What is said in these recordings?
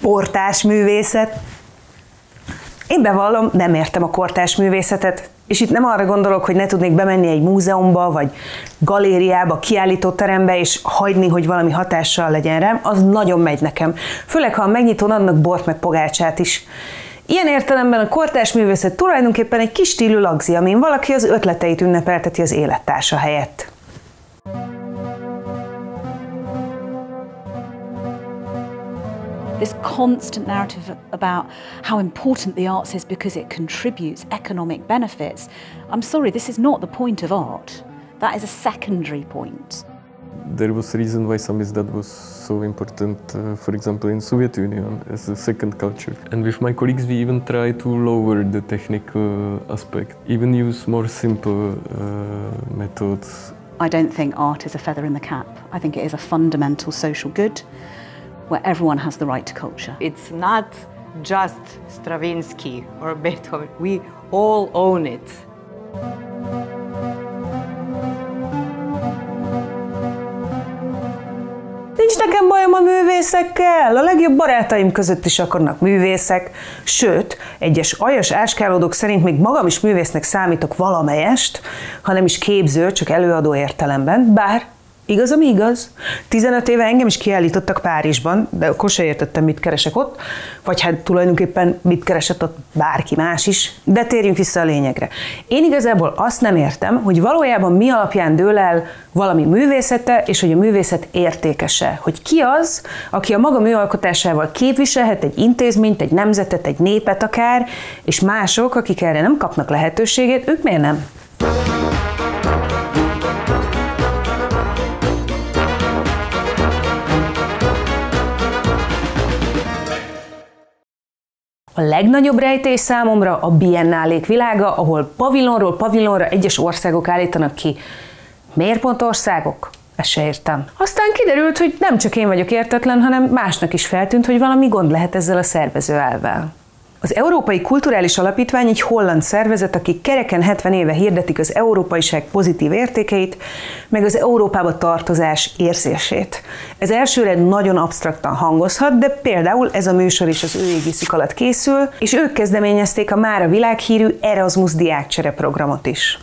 Portásművészet. Én bevallom, nem értem a kortárs művészetet, és itt nem arra gondolok, hogy ne tudnék bemenni egy múzeumba, vagy galériába, kiállítóterembe, és hagyni, hogy valami hatással legyen rám, az nagyon megy nekem. Főleg, ha a megnyitón adnak bort meg pogácsát is. Ilyen értelemben a kortárs művészet tulajdonképpen egy kis stílű lagzi, amin valaki az ötleteit ünnepelteti az élettársa helyett. This constant narrative about how important the arts is because it contributes economic benefits. I'm sorry, this is not the point of art. That is a secondary point. There was a reason why samizdat was so important, for example, in Soviet Union as a second culture. And with my colleagues, we even try to lower the technical aspect, even use more simple methods. I don't think art is a feather in the cap. I think it is a fundamental social good where everyone has the right to culture. It's not just Stravinsky or Beethoven. We all own it. Nincs nekem bajom a művészekkel, a legjobb barátaim között is akarnak művészek, sőt, egyes aljas áskálódók szerint még magam is művésznek számítok valamelyest, ha nem is képző, csak előadó értelemben, bár igaz, ami igaz. 15 éve engem is kiállítottak Párizsban, de akkor se értettem, mit keresek ott, vagy hát tulajdonképpen mit keresett ott bárki más is, de térjünk vissza a lényegre. Én igazából azt nem értem, hogy valójában mi alapján dől el valami művészete, és hogy a művészet értékese. Hogy ki az, aki a maga műalkotásával képviselhet egy intézményt, egy nemzetet, egy népet akár, és mások, akik erre nem kapnak lehetőséget, ők miért nem? A legnagyobb rejtély számomra a biennálék világa, ahol pavilonról pavilonra egyes országok állítanak ki. Miért pont országok? Ezt se értem. Aztán kiderült, hogy nem csak én vagyok értetlen, hanem másnak is feltűnt, hogy valami gond lehet ezzel a szervezőelvvel. Az Európai Kulturális Alapítvány egy holland szervezet, akik kereken 70 éve hirdetik az európaiság pozitív értékeit, meg az Európába tartozás érzését. Ez elsőre nagyon absztraktan hangozhat, de például ez a műsor is az ő égiszük alatt készül, és ők kezdeményezték a mára világhírű Erasmus diákcsere programot is.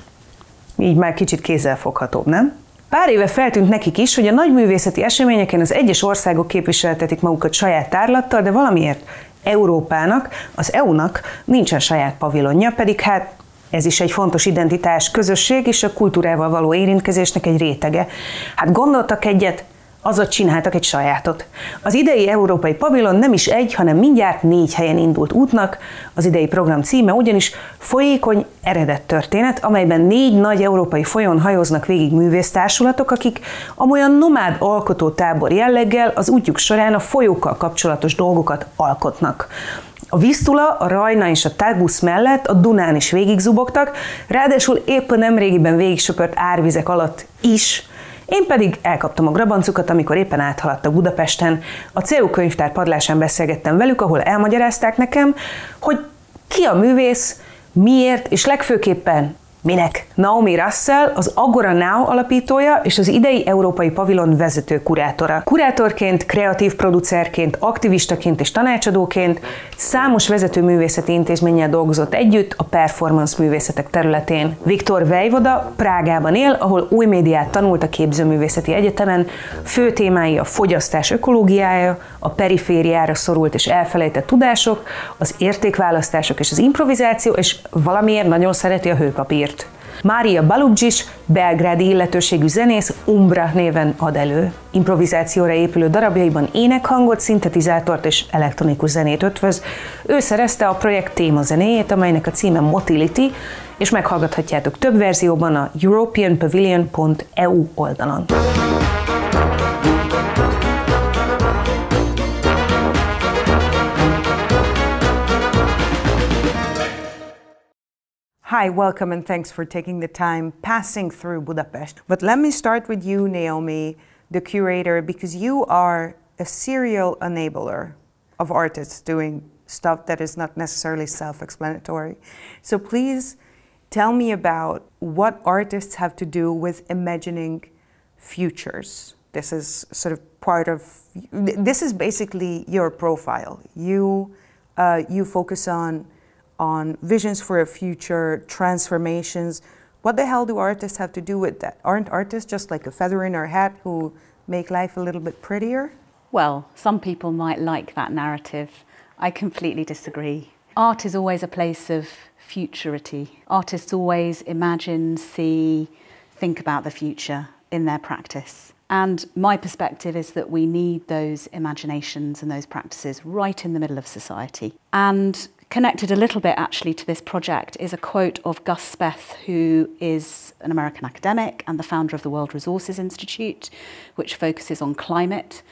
Így már kicsit kézzelfoghatóbb, nem? Pár éve feltűnt nekik is, hogy a nagy művészeti eseményeken az egyes országok képviseltetik magukat saját tárlattal, de valamiért Európának, az EU-nak nincsen saját pavilonja, pedig hát ez is egy fontos identitás, közösség és a kultúrával való érintkezésnek egy rétege. Hát gondoltak egyet, azaz csináltak egy sajátot. Az idei európai pavilon nem is egy, hanem mindjárt 4 helyen indult útnak. Az idei program címe ugyanis Folyékony eredet történet, amelyben 4 nagy európai folyón hajóznak végig művésztársulatok, akik amolyan nomád alkotótábor jelleggel az útjuk során a folyókkal kapcsolatos dolgokat alkotnak. A Visztula, a Rajna és a Tagus mellett a Dunán is végigzubogtak, ráadásul éppen nemrégiben végigsöpört árvizek alatt is. Én pedig elkaptam a grabancukat, amikor éppen áthaladtak Budapesten. A CEU könyvtár padlásán beszélgettem velük, ahol elmagyarázták nekem, hogy ki a művész, miért és legfőképpen minek. Naomi Russell, az Agora Now alapítója és az idei Európai Pavilon vezető kurátora. Kurátorként, kreatív producerként, aktivistaként és tanácsadóként számos vezető művészeti intézménnyel dolgozott együtt a performance művészetek területén. Viktor Vejvoda Prágában él, ahol új médiát tanult a Képzőművészeti Egyetemen, fő témái a fogyasztás ökológiája, a perifériára szorult és elfelejtett tudások, az értékválasztások és az improvizáció, és valamiért nagyon szereti a hőpapírt. Mária Balugdzsis, belgrádi illetőségű zenész, Umbra néven ad elő. Improvizációra épülő darabjaiban énekhangot, szintetizátort és elektronikus zenét ötvöz. Ő szerezte a projekt témazenéjét, amelynek a címe Motility, és meghallgathatjátok több verzióban a europeanpavilion.eu oldalon. Hi, welcome and thanks for taking the time passing through Budapest. But let me start with you, Naomi, the curator, because you are a serial enabler of artists doing stuff that is not necessarily self-explanatory. So please tell me about what artists have to do with imagining futures This is sort of part of, this is basically your profile. You focus on visions for a future, transformations. What the hell do artists have to do with that? Aren't artists just like a feather in our hat who make life a little bit prettier? Well, some people might like that narrative. I completely disagree. Art is always a place of futurity. Artists always imagine, see, think about the future in their practice. And my perspective is that we need those imaginations and those practices right in the middle of society. And connected a little bit actually to this project is a quote of Gus Speth, who is an American academic and the founder of the World Resources Institute, which focuses on climate.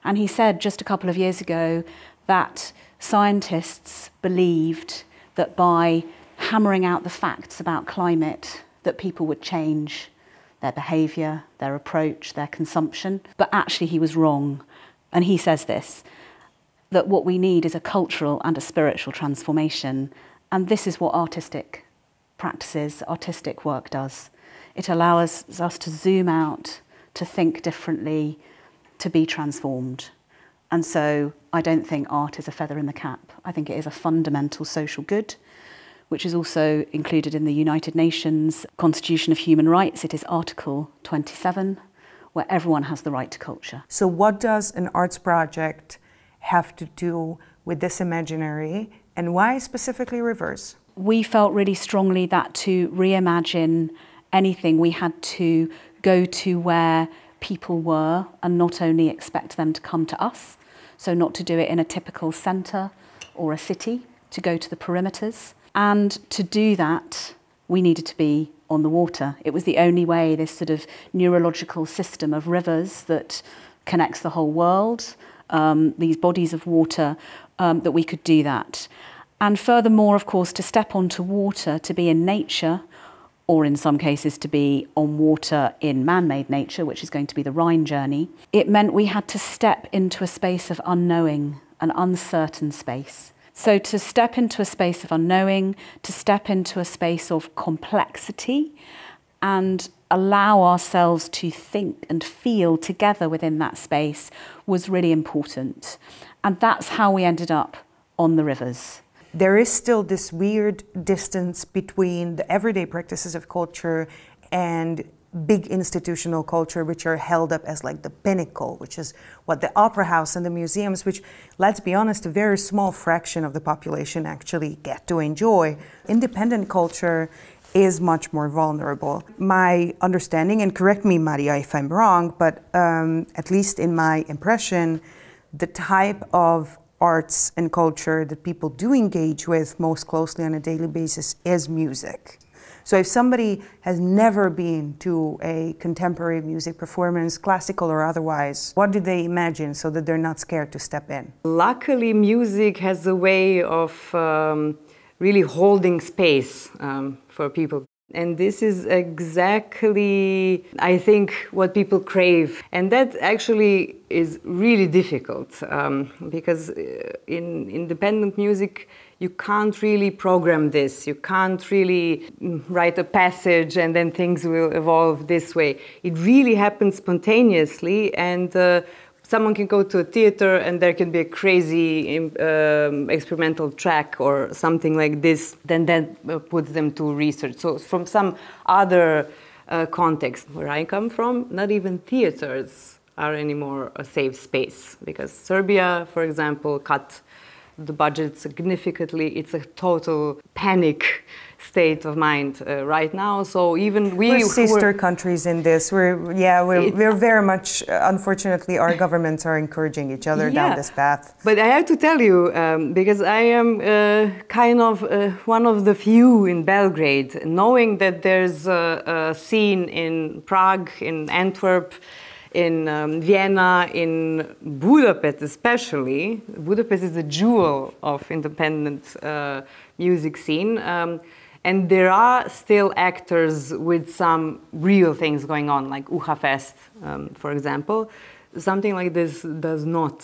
And he said just a couple of years ago that scientists believed that by hammering out the facts about climate, that people would change their behaviour, their approach, their consumption. But actually he was wrong. And he says this, that what we need is a cultural and a spiritual transformation. And this is what artistic practices, artistic work does. It allows us to zoom out, to think differently, to be transformed. And so I don't think art is a feather in the cap. I think it is a fundamental social good, which is also included in the United Nations Constitution of Human Rights. It is Article 27, where everyone has the right to culture. So what does an arts project have to do with this imaginary, and why specifically rivers? We felt really strongly that to reimagine anything, we had to go to where people were and not only expect them to come to us. So not to do it in a typical centre or a city, to go to the perimeters. And to do that, we needed to be on the water. It was the only way, this sort of neurological system of rivers that connects the whole world, these bodies of water, that we could do that. And furthermore, of course, to step onto water, to be in nature, or in some cases to be on water in man-made nature, which is going to be the Rhine journey, it meant we had to step into a space of unknowing, an uncertain space. So to step into a space of unknowing, to step into a space of complexity and allow ourselves to think and feel together within that space was really important. And that's how we ended up on the rivers. There is still this weird distance between the everyday practices of culture and big institutional culture, which are held up as like the pinnacle, which is what the opera house and the museums, which, let's be honest, a very small fraction of the population actually get to enjoy. Independent culture is much more vulnerable. My understanding, and correct me, Maria, if I'm wrong, but at least in my impression, the type of arts and culture that people do engage with most closely on a daily basis is music. So if somebody has never been to a contemporary music performance, classical or otherwise, what do they imagine so that they're not scared to step in? Luckily, music has a way of really holding space for people. And this is exactly, I think, what people crave. And that actually is really difficult because in independent music, you can't really program this. You can't really write a passage and then things will evolve this way. It really happens spontaneously, and someone can go to a theater and there can be a crazy experimental track or something like this, then that puts them to research. So from some other context, where I come from, not even theaters are anymore a safe space, because Serbia, for example, cut the budget significantly. It's a total panic state of mind right now. So even we're sister countries in this. We're very much, unfortunately, our governments are encouraging each other down this path. But I have to tell you, because I am kind of one of the few in Belgrade, knowing that there's a scene in Prague, in Antwerp, in Vienna, in Budapest especially. Budapest is a jewel of independent music scene. And there are still actors with some real things going on, like Uha Fest, for example. Something like this does not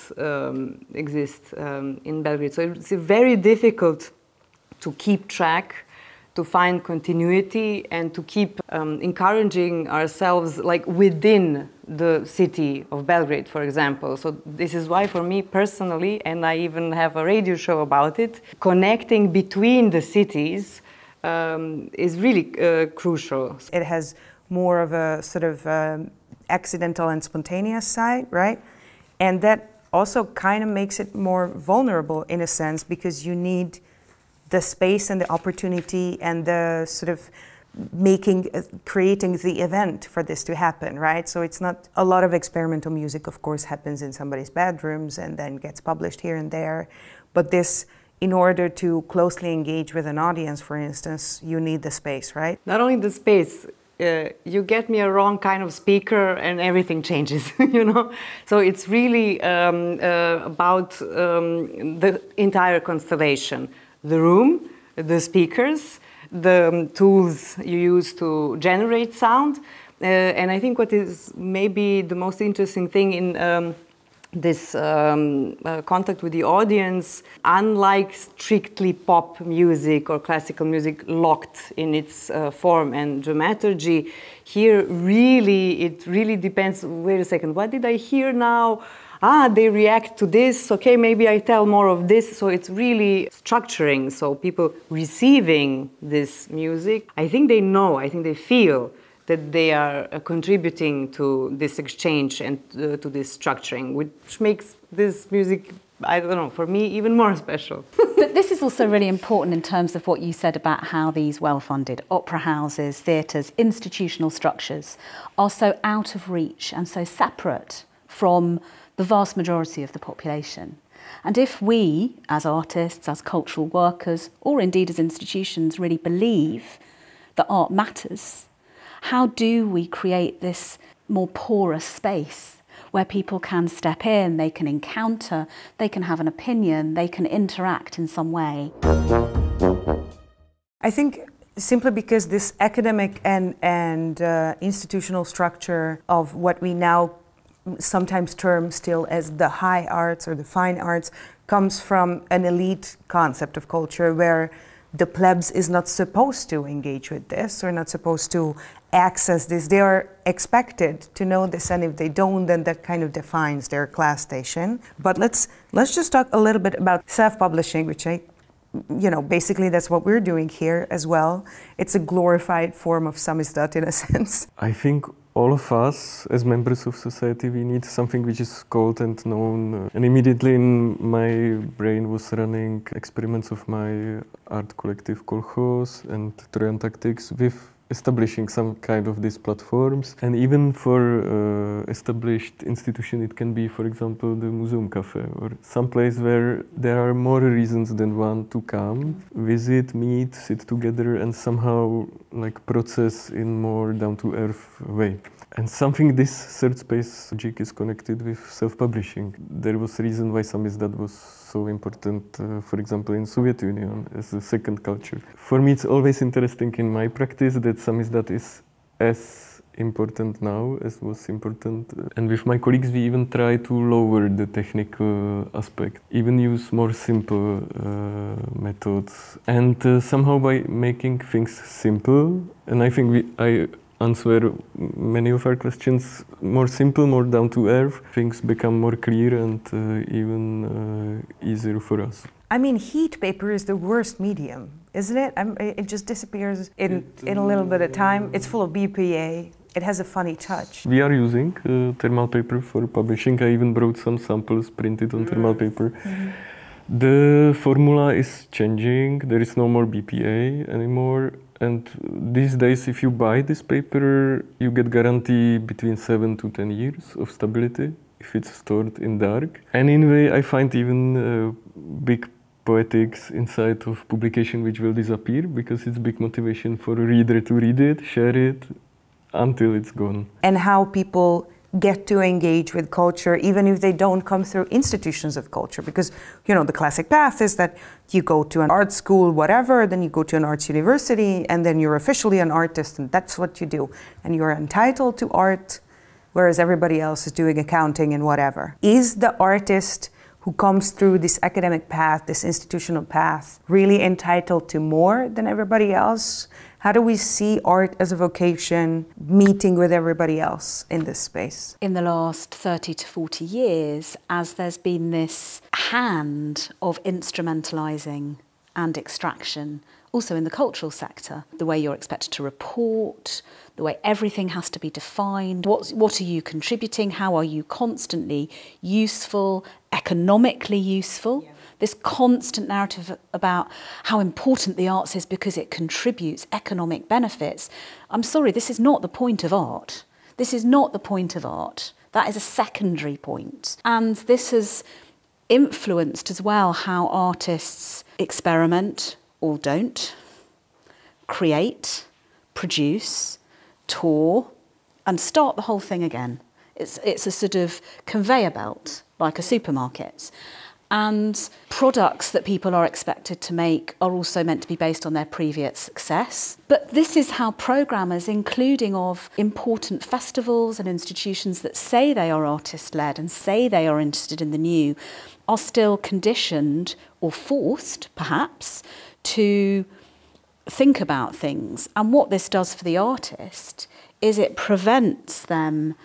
exist in Belgrade. So it's very difficult to keep track, to find continuity and to keep encouraging ourselves like within the city of Belgrade, for example. So this is why for me personally, and I even have a radio show about it, connecting between the cities is really crucial. It has more of a sort of accidental and spontaneous side, right? And that also kind of makes it more vulnerable in a sense, because you need the space and the opportunity and the sort of creating the event for this to happen, right? So it's not, a lot of experimental music of course happens in somebody's bedrooms and then gets published here and there, but this, in order to closely engage with an audience, for instance, you need the space, right? Not only the space, you get me a wrong kind of speaker and everything changes, you know? So it's really about the entire constellation. The room, the speakers, the tools you use to generate sound. And I think what is maybe the most interesting thing in this contact with the audience, unlike strictly pop music or classical music locked in its form and dramaturgy, here it really depends, wait a second, what did I hear now? Ah, they react to this, okay, maybe I tell more of this. So it's really structuring, so people receiving this music, I think they know, I think they feel that they are contributing to this exchange and to this structuring, which makes this music, I don't know, for me even more special. But this is also really important in terms of what you said about how these well-funded opera houses, theatres, institutional structures are so out of reach and so separate from the vast majority of the population. And if we, as artists, as cultural workers, or indeed as institutions, really believe that art matters, how do we create this more porous space where people can step in, they can encounter, they can have an opinion, they can interact in some way? I think simply because this academic and institutional structure of what we now sometimes term still as the high arts or the fine arts comes from an elite concept of culture where the plebs is not supposed to engage with this or not supposed to access this. They are expected to know this, and if they don't, then that kind of defines their class station. But let's just talk a little bit about self-publishing, which basically that's what we're doing here as well. It's a glorified form of samizdat in a sense. I think all of us, as members of society, we need something which is called and known. And immediately in my brain was running experiments of my art collective Kolchos and Trojan Tactics with establishing some kind of these platforms. And even for established institution, it can be, for example, the Museum Cafe or some place where there are more reasons than one to come, visit, meet, sit together and somehow like process in more down-to-earth way. And something this third space logic is connected with self-publishing. There was a reason why samizdat was so important, for example, in Soviet Union as a second culture. For me, it's always interesting in my practice that samizdat is as important now as was important. And with my colleagues, we even try to lower the technical aspect, even use more simple methods. And somehow by making things simple, and I think I answer many of our questions more simple, more down to earth, things become more clear and even easier for us. I mean, heat paper is the worst medium, isn't it? It just disappears in a little bit of time. It's full of BPA. It has a funny touch. We are using thermal paper for publishing. I even brought some samples printed on thermal paper. Mm-hmm. The formula is changing. There is no more BPA anymore. And these days, if you buy this paper, you get guarantee between 7 to 10 years of stability if it's stored in dark. And in a way, I find even big poetics inside of publication which will disappear because it's big motivation for a reader to read it, share it, until it's gone. And how people get to engage with culture even if they don't come through institutions of culture, because the classic path is that you go to an art school, whatever, then you go to an arts university and then you're officially an artist and that's what you do and you're entitled to art, whereas everybody else is doing accounting and whatever. Is the artist who comes through this academic path, this institutional path, really entitled to more than everybody else? How do we see art as a vocation meeting with everybody else in this space? In the last 30 to 40 years, as there's been this hand of instrumentalising and extraction, also in the cultural sector, the way you're expected to report, the way everything has to be defined, what are you contributing, how are you constantly useful, economically useful? Yeah. This constant narrative about how important the arts is because it contributes economic benefits. I'm sorry, this is not the point of art. This is not the point of art. That is a secondary point. And this has influenced as well how artists experiment or don't, create, produce, tour, and start the whole thing again. It's a sort of conveyor belt, like a supermarket. And products that people are expected to make are also meant to be based on their previous success. But this is how programmers, including of important festivals and institutions that say they are artist-led and say they are interested in the new, are still conditioned or forced, perhaps, to think about things. And what this does for the artist is it prevents them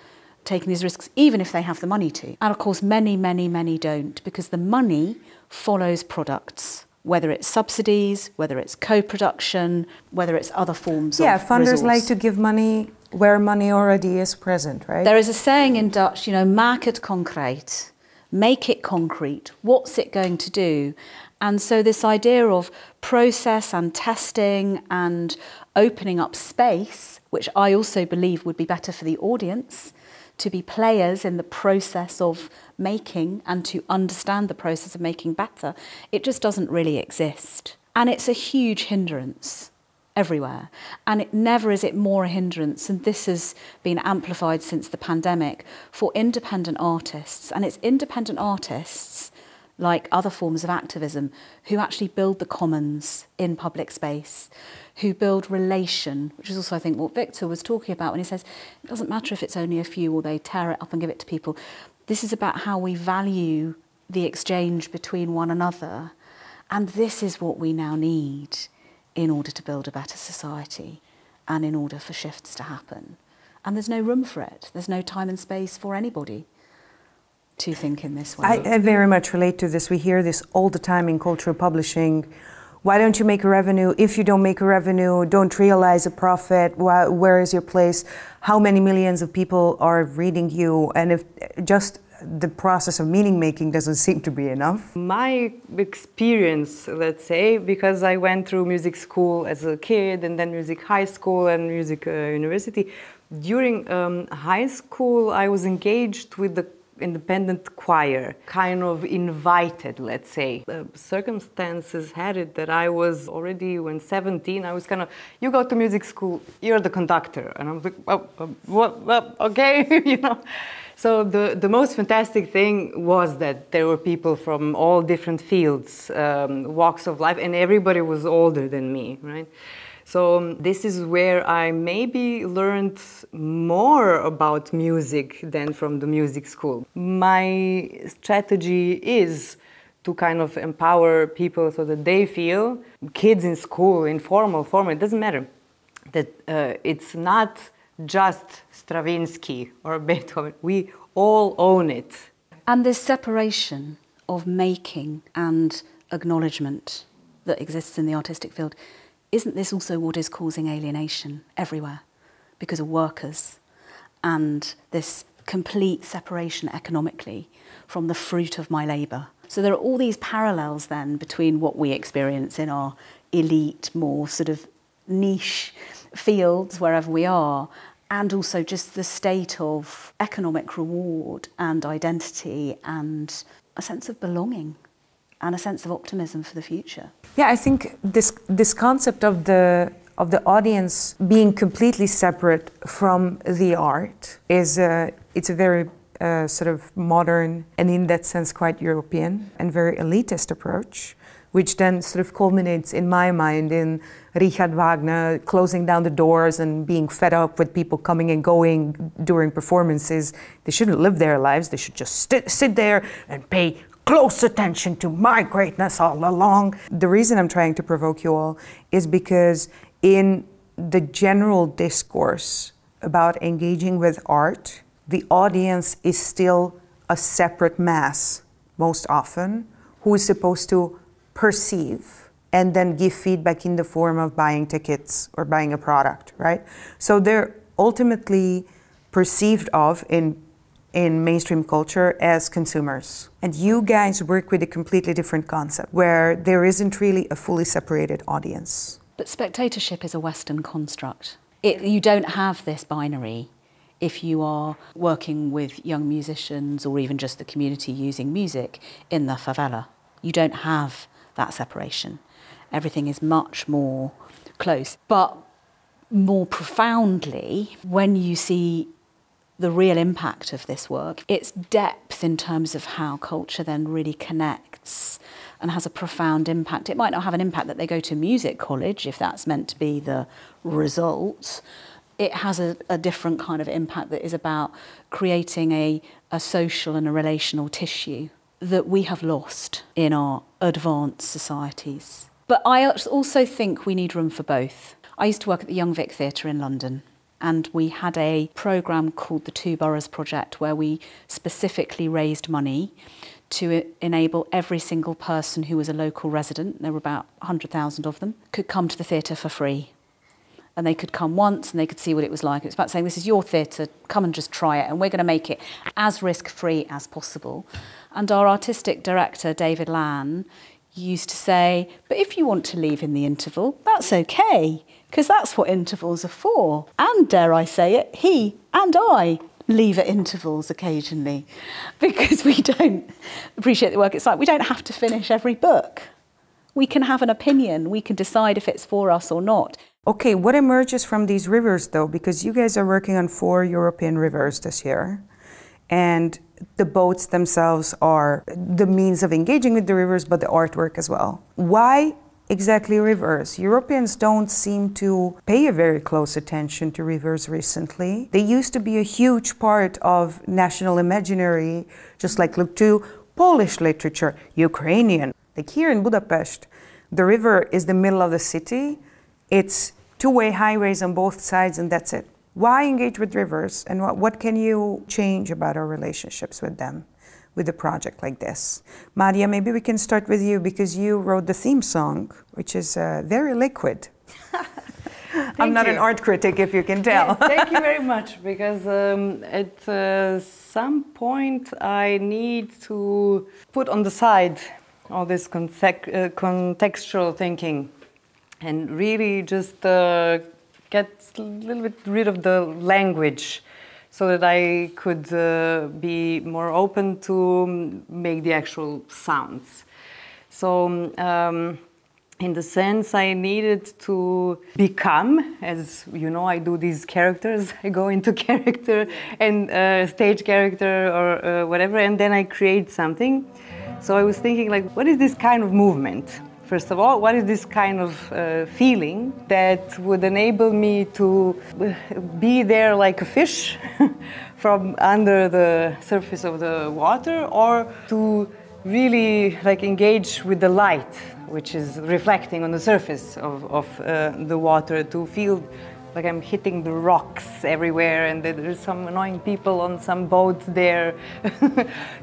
taking these risks, even if they have the money to. And of course, many, many, many don't, because the money follows products, whether it's subsidies, whether it's co-production, whether it's other forms of funders resource. like to give money where money already is present, right? There is a saying in Dutch, maak het concreet, make it concrete. What's it going to do? And so this idea of process and testing and opening up space, which I also believe would be better for the audience, to be players in the process of making and to understand the process of making better, it just doesn't really exist. And it's a huge hindrance everywhere. And it never is it more a hindrance, and this has been amplified since the pandemic, for independent artists. And it's independent artists, like other forms of activism, who actually build the commons in public space, who build relation, which is also, I think, what Victor was talking about when he says, it doesn't matter if it's only a few or they tear it up and give it to people. This is about how we value the exchange between one another. And this is what we now need in order to build a better society and in order for shifts to happen. And there's no room for it. There's no time and space for anybody to think in this way. I very much relate to this. We hear this all the time in cultural publishing. Why don't you make a revenue? If you don't make a revenue, don't realize a profit. Where is your place? How many millions of people are reading you? And if just the process of meaning making doesn't seem to be enough. My experience, let's say, because I went through music school as a kid and then music high school and music university. During high school, I was engaged with the independent choir, kind of invited, let's say. The circumstances had it that I was already, when 17, I was kind of, you go to music school, you're the conductor. And I was like, okay, So the most fantastic thing was that there were people from all different fields, walks of life, and everybody was older than me, right? So this is where I maybe learned more about music than from the music school. My strategy is to kind of empower people so that they feel, kids in school, informal, formal, it doesn't matter, that it's not just Stravinsky or Beethoven. We all own it. And this separation of making and acknowledgement that exists in the artistic field, isn't this also what is causing alienation everywhere? Because of workers and this complete separation economically from the fruit of my labour. So there are all these parallels then between what we experience in our elite, more sort of niche fields wherever we are, and also just the state of economic reward and identity and a sense of belonging and a sense of optimism for the future. Yeah, I think this concept of the audience being completely separate from the art is it's a very sort of modern and in that sense quite European and very elitist approach, which then sort of culminates in my mind in Richard Wagner closing down the doors and being fed up with people coming and going during performances. They shouldn't live their lives, they should just sit there and pay close attention to my greatness all along. The reason I'm trying to provoke you all is because in the general discourse about engaging with art, the audience is still a separate mass, most often, who is supposed to perceive and then give feedback in the form of buying tickets or buying a product, right? So they're ultimately perceived of in mainstream culture as consumers. And you guys work with a completely different concept where there isn't really a fully separated audience. But spectatorship is a Western construct. You don't have this binary if you are working with young musicians or even just the community using music in the favela. You don't have that separation. Everything is much more close. But more profoundly, when you see the real impact of this work, its depth in terms of how culture then really connects and has a profound impact. It might not have an impact that they go to music college, if that's meant to be the result. It has a different kind of impact that is about creating a social and a relational tissue that we have lost in our advanced societies. But I also think we need room for both. I used to work at the Young Vic Theatre in London, and we had a programme called the Two Boroughs Project where we specifically raised money to enable every single person who was a local resident, there were about 100,000 of them, could come to the theatre for free. And they could come once and they could see what it was like. It was about saying, this is your theatre, come and just try it, and we're going to make it as risk-free as possible. And our artistic director, David Lann, used to say, but if you want to leave in the interval, that's okay, because that's what intervals are for. And dare I say it, he and I leave at intervals occasionally, because we don't appreciate the work it's like. We don't have to finish every book. We can have an opinion, we can decide if it's for us or not. Okay, what emerges from these rivers though? Because you guys are working on 4 European rivers this year, and the boats themselves are the means of engaging with the rivers, but the artwork as well. Why exactly rivers? Europeans don't seem to pay a very close attention to rivers recently. They used to be a huge part of national imaginary, just like look to Polish literature, Ukrainian. Like here in Budapest, the river is the middle of the city. It's 2-way highways on both sides, and that's it. Why engage with rivers, and what can you change about our relationships with them with a project like this? Maria, maybe we can start with you, because you wrote the theme song, which is very liquid. I'm not an art critic, if you can tell. Yeah, thank you very much, because at some point I need to put on the side all this contextual thinking and really just get a little bit rid of the language so that I could be more open to make the actual sounds. So in the sense I needed to become, as you know, I do these characters, I go into character and stage character or whatever, and then I create something. So I was thinking, like, what is this kind of movement? First of all, what is this kind of feeling that would enable me to be there like a fish from under the surface of the water, or to really like engage with the light, which is reflecting on the surface of the water, to feel like I'm hitting the rocks everywhere and that there's some annoying people on some boat there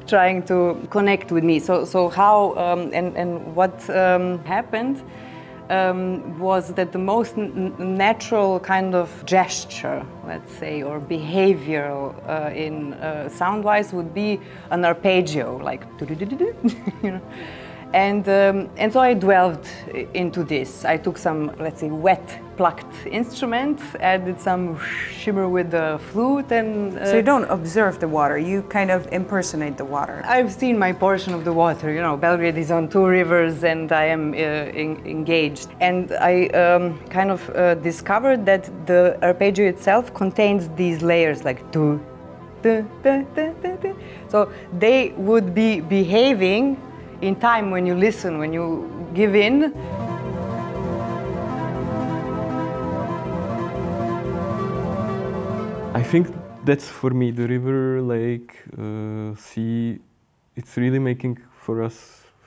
trying to connect with me. So how and what happened was that the most natural kind of gesture, let's say, or behavioral in sound-wise would be an arpeggio, like you know. And so I delved into this. I took some, let's say, wet plucked instrument, added some shimmer with the flute, and... So you don't observe the water, you kind of impersonate the water. I've seen my portion of the water, you know, Belgrade is on 2 rivers and I am engaged. And I kind of discovered that the arpeggio itself contains these layers, like do, do, do, do, do, do. So they would be behaving in time when you listen, when you give in. I think that's for me the river, lake, sea. It's really making for us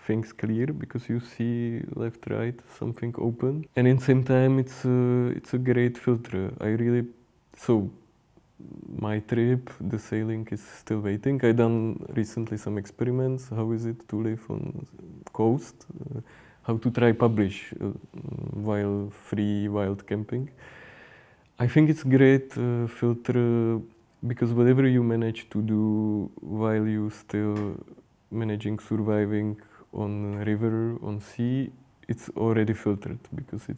things clear, because you see left, right, something open, and in the same time it's a great filter. So my trip, the sailing, is still waiting. I done recently some experiments. How is it to live on coast? How to try publish while free wild camping. I think it's great filter, because whatever you manage to do while you still managing surviving on river, on sea, it's already filtered, because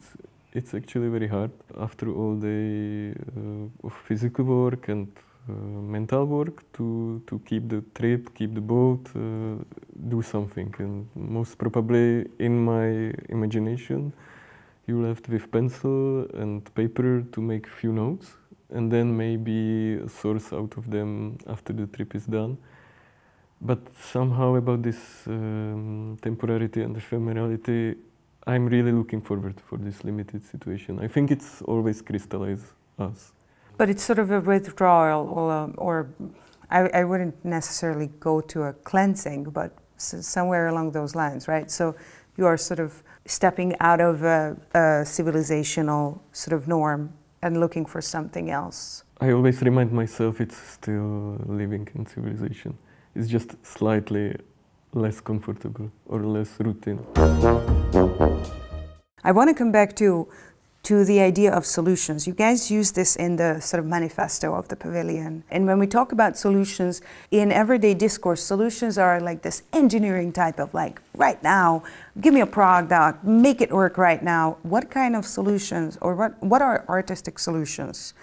it's actually very hard after all day of physical work and mental work to keep the trip, keep the boat, do something. And most probably in my imagination, you left with pencil and paper to make a few notes, and then maybe a source out of them after the trip is done. But somehow about this temporality and ephemerality, I'm really looking forward for this limited situation. I think it's always crystallized us. But it's sort of a withdrawal, or I wouldn't necessarily go to a cleansing, but somewhere along those lines, right? So you are sort of stepping out of a civilizational sort of norm and looking for something else. I always remind myself it's still living in civilization. It's just slightly less comfortable or less routine. I want to come back to the idea of solutions. You guys use this in the sort of manifesto of the pavilion. And when we talk about solutions, in everyday discourse, solutions are like this engineering type of like, right now, give me a product, make it work right now. What kind of solutions, or what are artistic solutions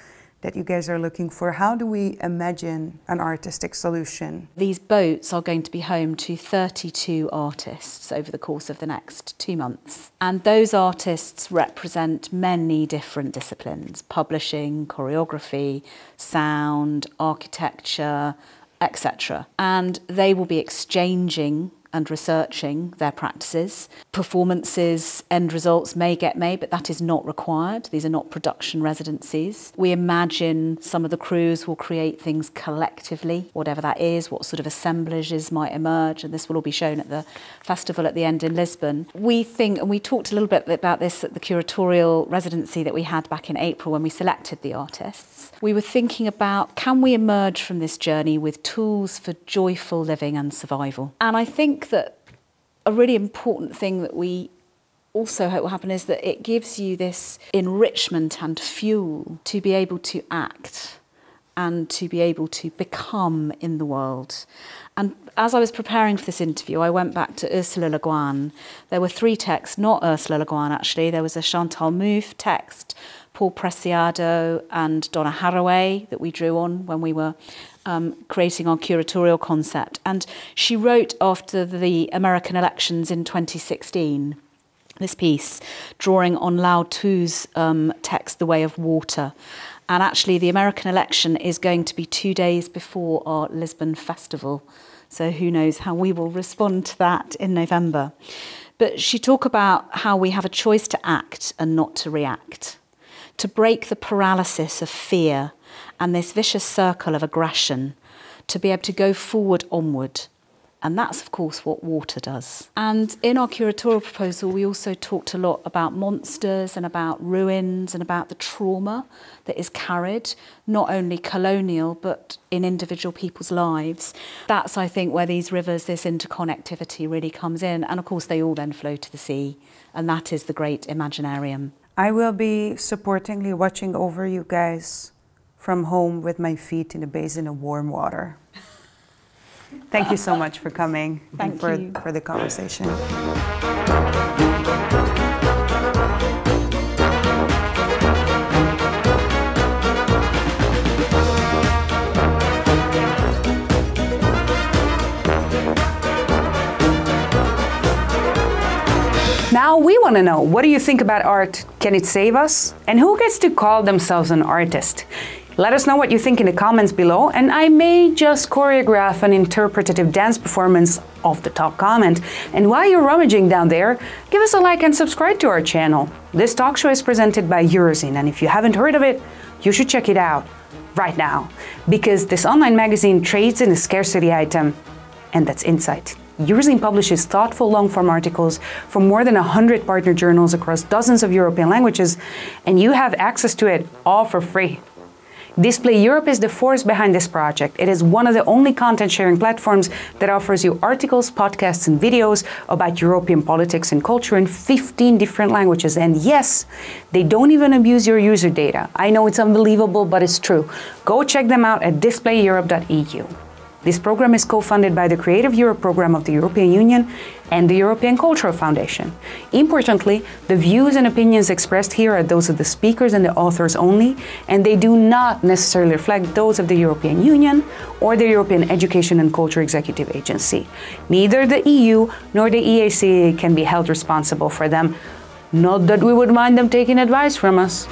that you guys are looking for? How do we imagine an artistic solution? These boats are going to be home to 32 artists over the course of the next 2 months. And those artists represent many different disciplines: publishing, choreography, sound, architecture, etc. And they will be exchanging and researching their practices. Performances, end results may get made, but that is not required. These are not production residencies. We imagine some of the crews will create things collectively, whatever that is, what sort of assemblages might emerge, and this will all be shown at the festival at the end in Lisbon. We think, and we talked a little bit about this at the curatorial residency that we had back in April when we selected the artists. We were thinking about, can we emerge from this journey with tools for joyful living and survival? And I think that a really important thing that we also hope will happen is that it gives you this enrichment and fuel to be able to act and to be able to become in the world. And as I was preparing for this interview, I went back to Ursula Le Guin. There were 3 texts, not Ursula Le Guin actually. There was a Chantal Mouffe text, Paul Preciado and Donna Haraway that we drew on when we were creating our curatorial concept. And she wrote after the American elections in 2016 this piece, drawing on Lao Tzu's text, The Way of Water. And actually the American election is going to be 2 days before our Lisbon festival. So who knows how we will respond to that in November. But she talked about how we have a choice to act and not to react, to break the paralysis of fear and this vicious circle of aggression, to be able to go forward onward. And that's, of course, what water does. And in our curatorial proposal, we also talked a lot about monsters and about ruins and about the trauma that is carried, not only colonial, but in individual people's lives. That's, I think, where these rivers, this interconnectivity really comes in. And, of course, they all then flow to the sea. And that is the great Imaginarium. I will be supportingly watching over you guys from home with my feet in a basin of warm water. Thank you so much for coming and for the conversation. Now we want to know, what do you think about art? Can it save us? And who gets to call themselves an artist? Let us know what you think in the comments below, and I may just choreograph an interpretative dance performance of the top comment. And while you're rummaging down there, give us a like and subscribe to our channel. This talk show is presented by Eurozine, and if you haven't heard of it, you should check it out right now, because this online magazine trades in a scarcity item, and that's insight. Using publishes thoughtful long-form articles from more than 100 partner journals across dozens of European languages, and you have access to it all for free. Display Europe is the force behind this project. It is one of the only content-sharing platforms that offers you articles, podcasts, and videos about European politics and culture in 15 different languages. And yes, they don't even abuse your user data. I know it's unbelievable, but it's true. Go check them out at displayeurope.eu. This program is co-funded by the Creative Europe program of the European Union and the European Cultural Foundation. Importantly, the views and opinions expressed here are those of the speakers and the authors only, and they do not necessarily reflect those of the European Union or the European Education and Culture Executive Agency. Neither the EU nor the EACA can be held responsible for them. Not that we would mind them taking advice from us.